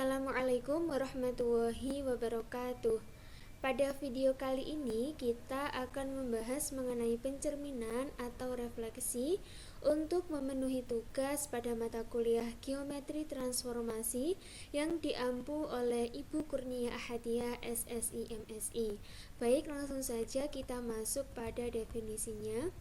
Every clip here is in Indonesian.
Assalamualaikum warahmatullahi wabarakatuh. Pada video kali ini kita akan membahas mengenai pencerminan atau refleksi untuk memenuhi tugas pada mata kuliah Geometri Transformasi yang diampu oleh Ibu Kurnia Ahadiah SSI MSI. Baik, langsung saja kita masuk pada definisinya.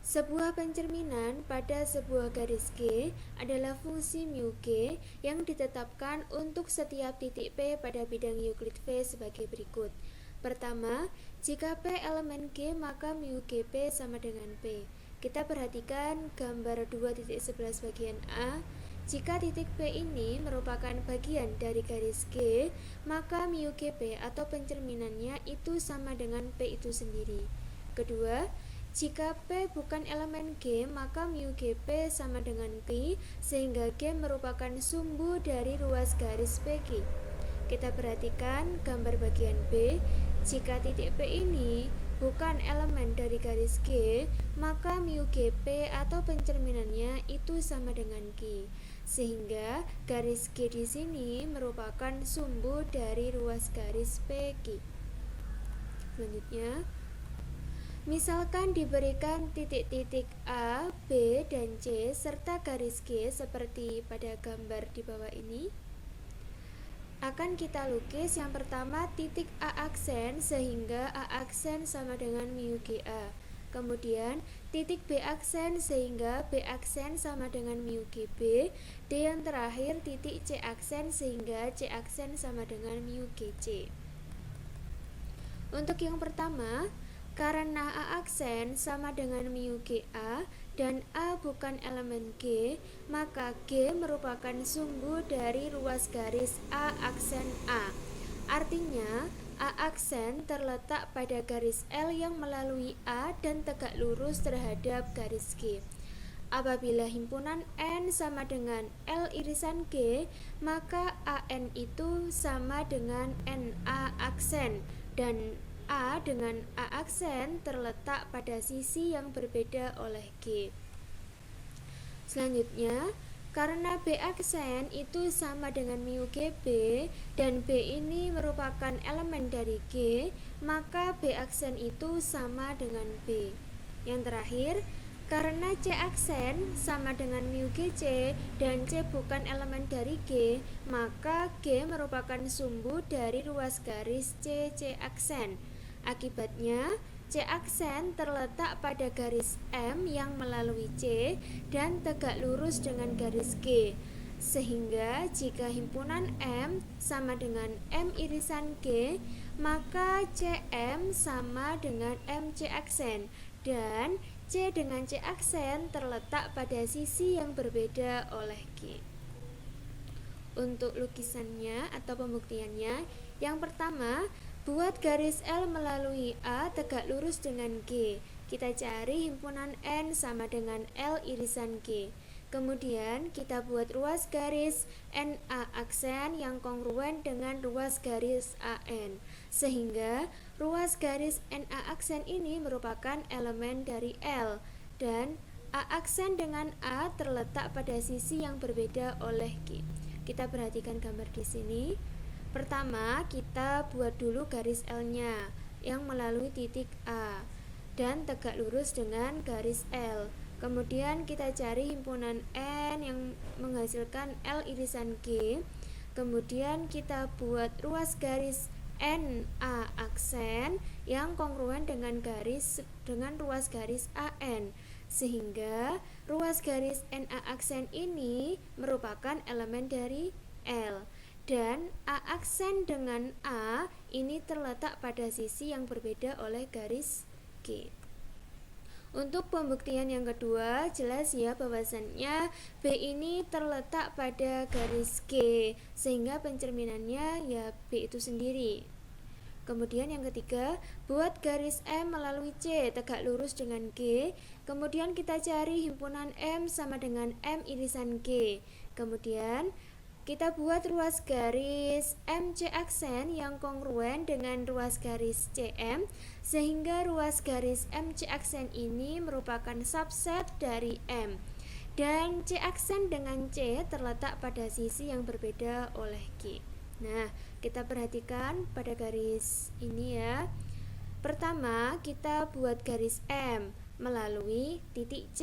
Sebuah pencerminan pada sebuah garis G adalah fungsi mu G yang ditetapkan untuk setiap titik P pada bidang Euclid V sebagai berikut. Pertama, jika P elemen G maka mu GP sama dengan P. Kita perhatikan gambar 2.11 bagian A. Jika titik P ini merupakan bagian dari garis G, maka mu GP atau pencerminannya itu sama dengan P itu sendiri. Kedua, jika P bukan elemen G, maka mu GP sama dengan Q, sehingga G merupakan sumbu dari ruas garis PQ. Kita perhatikan gambar bagian B. Jika titik P ini bukan elemen dari garis G, maka mu GP atau pencerminannya itu sama dengan Q, sehingga garis G di sini merupakan sumbu dari ruas garis PQ. Selanjutnya, misalkan diberikan titik-titik A, B, dan C serta garis G seperti pada gambar di bawah ini. Akan kita lukis yang pertama titik A aksen sehingga A aksen sama dengan mu GA. Kemudian titik B aksen sehingga B aksen sama dengan mu GB. Dan yang terakhir titik C aksen sehingga C aksen sama dengan mu GC. Untuk yang pertama, karena A aksen sama dengan mu GA dan A bukan elemen G, maka G merupakan sumbu dari ruas garis A aksen A. Artinya, A aksen terletak pada garis L yang melalui A dan tegak lurus terhadap garis G. Apabila himpunan N sama dengan L irisan G, maka AN itu sama dengan NA aksen dan A dengan A aksen terletak pada sisi yang berbeda oleh G. Selanjutnya, karena B aksen itu sama dengan mu GB dan B ini merupakan elemen dari G, maka B aksen itu sama dengan B. Yang terakhir, karena C aksen sama dengan mu GC dan C bukan elemen dari G, maka G merupakan sumbu dari ruas garis C aksen. Akibatnya, C aksen terletak pada garis M yang melalui C dan tegak lurus dengan garis G. Sehingga jika himpunan M sama dengan M irisan G, maka CM sama dengan MC aksen dan C dengan C aksen terletak pada sisi yang berbeda oleh G. Untuk lukisannya atau pembuktiannya, yang pertama, buat garis L melalui A tegak lurus dengan G. Kita cari himpunan N sama dengan L irisan G. Kemudian kita buat ruas garis NA aksen yang kongruen dengan ruas garis AN. Sehingga ruas garis NA aksen ini merupakan elemen dari L dan A aksen dengan A terletak pada sisi yang berbeda oleh G. Kita perhatikan gambar di sini. Pertama, kita buat dulu garis L-nya yang melalui titik A dan tegak lurus dengan garis L. Kemudian kita cari himpunan N yang menghasilkan L irisan G. Kemudian kita buat ruas garis NA aksen yang kongruen dengan ruas garis AN. Sehingga ruas garis NA aksen ini merupakan elemen dari L. Dan A aksen dengan A ini terletak pada sisi yang berbeda oleh garis G. Untuk pembuktian yang kedua, jelas ya bahwasannya B ini terletak pada garis G, sehingga pencerminannya ya B itu sendiri. Kemudian yang ketiga, buat garis M melalui C tegak lurus dengan G. Kemudian kita cari himpunan M sama dengan M irisan G. Kemudian kita buat ruas garis MC aksen yang kongruen dengan ruas garis CM, sehingga ruas garis MC aksen ini merupakan subset dari M. dan C aksen dengan C terletak pada sisi yang berbeda oleh G. Nah, kita perhatikan pada garis ini ya. Pertama, kita buat garis M melalui titik C,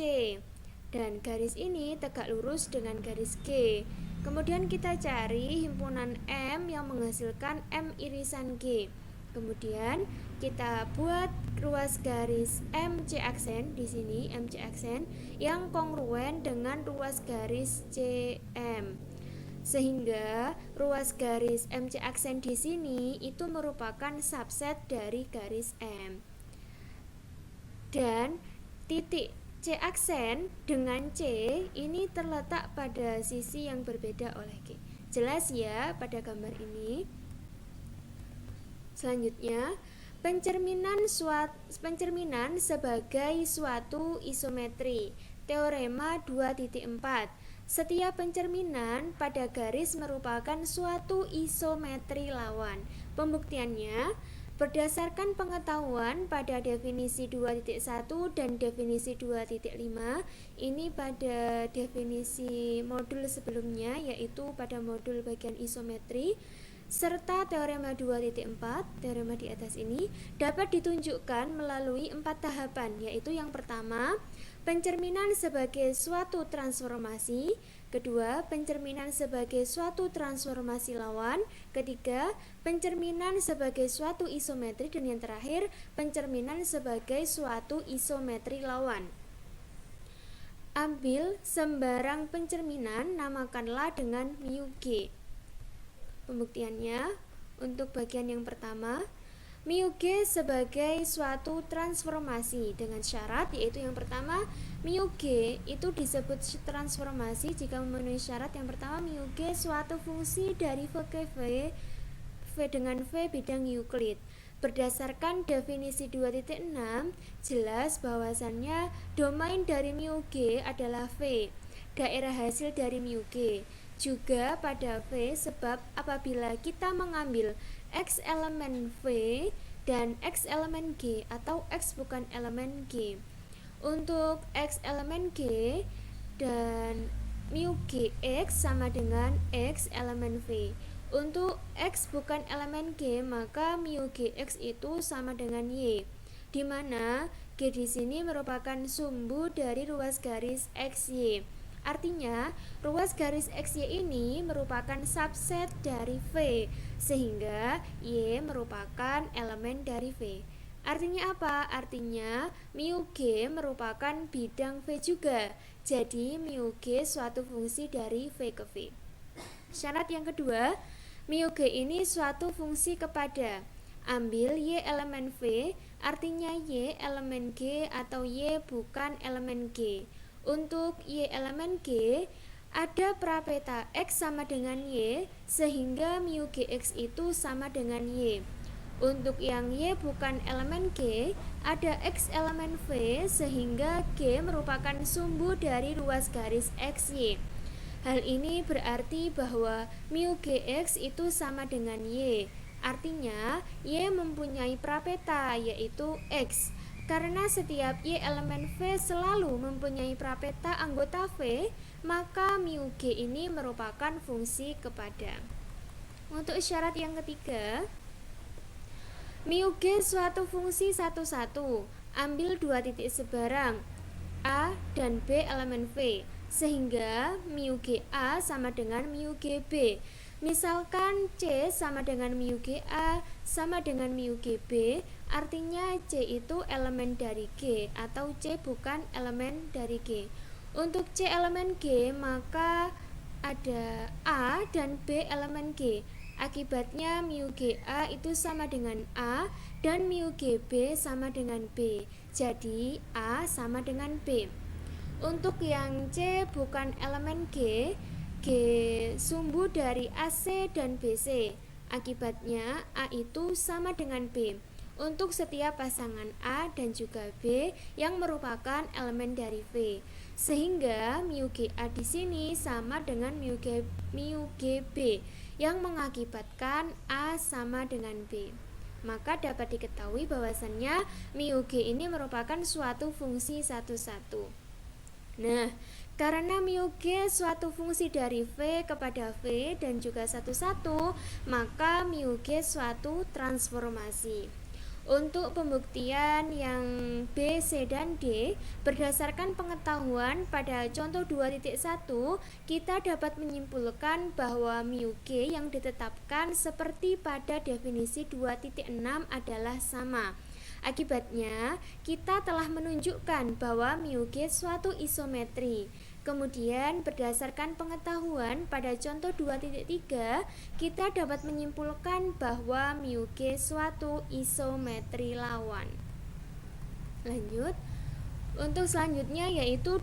dan garis ini tegak lurus dengan garis G. Kemudian kita cari himpunan M yang menghasilkan M irisan G. Kemudian kita buat ruas garis MC aksen di sini, MC aksen yang kongruen dengan ruas garis CM. Sehingga ruas garis MC aksen di sini itu merupakan subset dari garis M. Dan titik C aksen dengan C ini terletak pada sisi yang berbeda oleh G. Jelas ya pada gambar ini. Selanjutnya, pencerminan sebagai suatu isometri. Teorema 2.4. Setiap pencerminan pada garis merupakan suatu isometri lawan. Pembuktiannya berdasarkan pengetahuan pada definisi 2.1 dan definisi 2.5, ini pada definisi modul sebelumnya, yaitu pada modul bagian isometri, serta teorema 2.4, teorema di atas ini dapat ditunjukkan melalui 4 tahapan, yaitu yang pertama, pencerminan sebagai suatu transformasi, kedua, pencerminan sebagai suatu transformasi lawan, ketiga, pencerminan sebagai suatu isometri, dan yang terakhir, pencerminan sebagai suatu isometri lawan. Ambil sembarang pencerminan, namakanlah dengan mu G. Pembuktiannya, untuk bagian yang pertama, mu G sebagai suatu transformasi dengan syarat, yaitu yang pertama, mu G itu disebut transformasi jika memenuhi syarat. Yang pertama, mu G suatu fungsi dari V ke V dengan V bidang Euclid. Berdasarkan definisi 2.6, jelas bahwasannya domain dari mu G adalah V, daerah hasil dari mu G juga pada V, sebab apabila kita mengambil X elemen V dan X elemen G atau X bukan elemen G, untuk X elemen G dan mu Gx sama dengan X elemen V. Untuk X bukan elemen G, maka mu Gx itu sama dengan Y, di mana G di sini merupakan sumbu dari ruas garis XY. Artinya, ruas garis XY ini merupakan subset dari V, sehingga Y merupakan elemen dari V. Artinya apa? Artinya, mu G merupakan bidang V juga. Jadi, mu G suatu fungsi dari V ke V. Syarat yang kedua, mu G ini suatu fungsi kepada. Ambil Y elemen V, artinya Y elemen G atau Y bukan elemen G. Untuk Y elemen G, ada prapeta X sama dengan Y, sehingga mu Gx itu sama dengan Y. Untuk yang Y bukan elemen G, ada X elemen V, sehingga G merupakan sumbu dari ruas garis XY. Hal ini berarti bahwa mu Gx itu sama dengan Y. Artinya, Y mempunyai prapeta, yaitu X. Karena setiap Y elemen V selalu mempunyai prapeta anggota V, maka mu G ini merupakan fungsi kepada. Untuk syarat yang ketiga, mu G suatu fungsi satu-satu. Ambil dua titik sebarang A dan B elemen V, sehingga mu GA sama dengan mu GB. Misalkan C sama dengan mu GA sama dengan mu GB, artinya C itu elemen dari G atau C bukan elemen dari G. Untuk C elemen G, maka ada A dan B elemen G. Akibatnya mu GA itu sama dengan A dan mu GB sama dengan B. Jadi A sama dengan B. Untuk yang C bukan elemen G, G sumbu dari AC dan BC. Akibatnya A itu sama dengan B untuk setiap pasangan A dan juga B yang merupakan elemen dari V. Sehingga mu GA di sini sama dengan mu GB yang mengakibatkan A sama dengan B. Maka dapat diketahui bahwasannya mu G ini merupakan suatu fungsi satu-satu. Nah, Karena mu G suatu fungsi dari V kepada V dan juga satu-satu, maka mu G suatu transformasi. Untuk pembuktian yang B, C, dan D, berdasarkan pengetahuan pada contoh 2.1, kita dapat menyimpulkan bahwa mu G yang ditetapkan seperti pada definisi 2.6 adalah sama. Akibatnya, kita telah menunjukkan bahwa mu G suatu isometri. Kemudian, berdasarkan pengetahuan pada contoh 2.3, kita dapat menyimpulkan bahwa mu G suatu isometri lawan. Lanjut. Untuk selanjutnya yaitu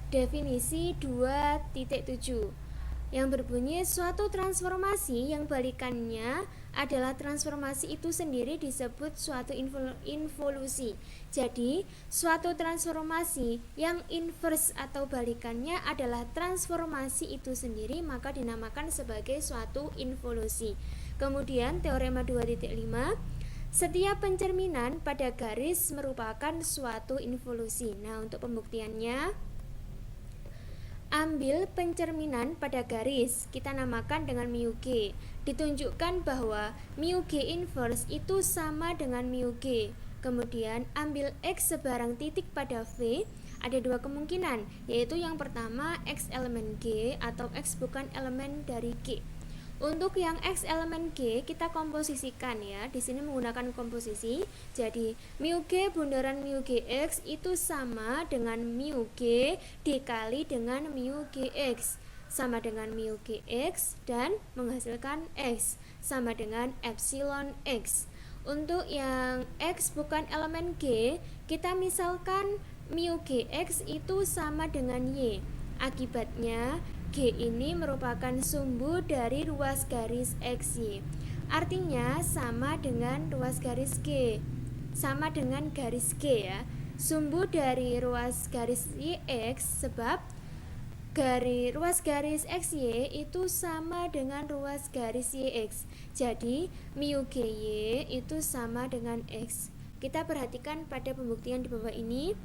definisi 2.7 yang berbunyi suatu transformasi yang balikannya adalah transformasi itu sendiri disebut suatu involusi. Jadi, suatu transformasi yang inverse atau balikannya adalah transformasi itu sendiri, maka dinamakan sebagai suatu involusi. Kemudian teorema 2.5, setiap pencerminan pada garis merupakan suatu involusi. Nah, untuk pembuktiannya, ambil pencerminan pada garis, kita namakan dengan mu G. Ditunjukkan bahwa mu G inverse itu sama dengan mu G. Kemudian ambil X sebarang titik pada V. Ada dua kemungkinan, yaitu yang pertama X elemen G atau X bukan elemen dari G. Untuk yang X elemen G kita komposisikan ya. Di sini menggunakan komposisi. Jadi mu G bundaran mu Gx itu sama dengan mu G dikali dengan mu Gx sama dengan mu Gx dan menghasilkan X sama dengan epsilon X. Untuk yang X bukan elemen G, kita misalkan mu Gx itu sama dengan Y. Akibatnya G ini merupakan sumbu dari ruas garis XY. Artinya sama dengan ruas garis G. Sama dengan garis G ya. Sumbu dari ruas garis YX sebab ruas garis XY itu sama dengan ruas garis YX. Jadi mu GY itu sama dengan X. Kita perhatikan pada pembuktian di bawah ini.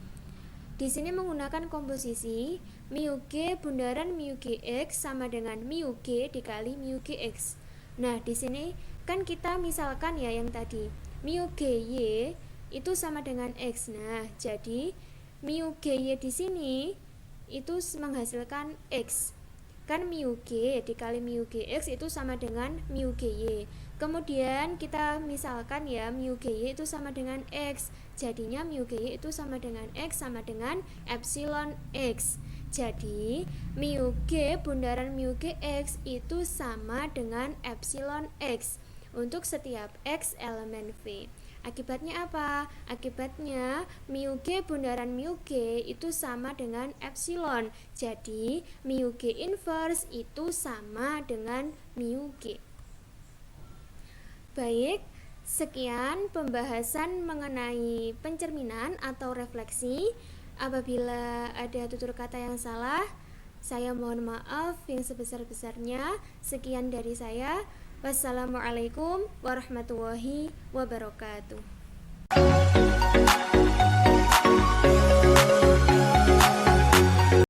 Di sini menggunakan komposisi mu G bundaran mu Gx sama dengan mu G dikali mu Gx. Nah, di sini kan kita misalkan ya yang tadi mu Gy itu sama dengan X. Nah, jadi mu Gy di sini itu menghasilkan X. Kan mu G dikali mu Gx itu sama dengan mu Gy. Kemudian kita misalkan ya mu Gy itu sama dengan X. Jadinya mu Gy itu sama dengan X sama dengan epsilon X. Jadi mu G bundaran mu Gx itu sama dengan epsilon X untuk setiap X elemen V. Akibatnya apa? Akibatnya mu G bundaran mu G itu sama dengan epsilon. Jadi mu G inverse itu sama dengan mu G. Baik, sekian pembahasan mengenai pencerminan atau refleksi. Apabila ada tutur kata yang salah, saya mohon maaf yang sebesar-besarnya. Sekian dari saya. Wassalamualaikum warahmatullahi wabarakatuh.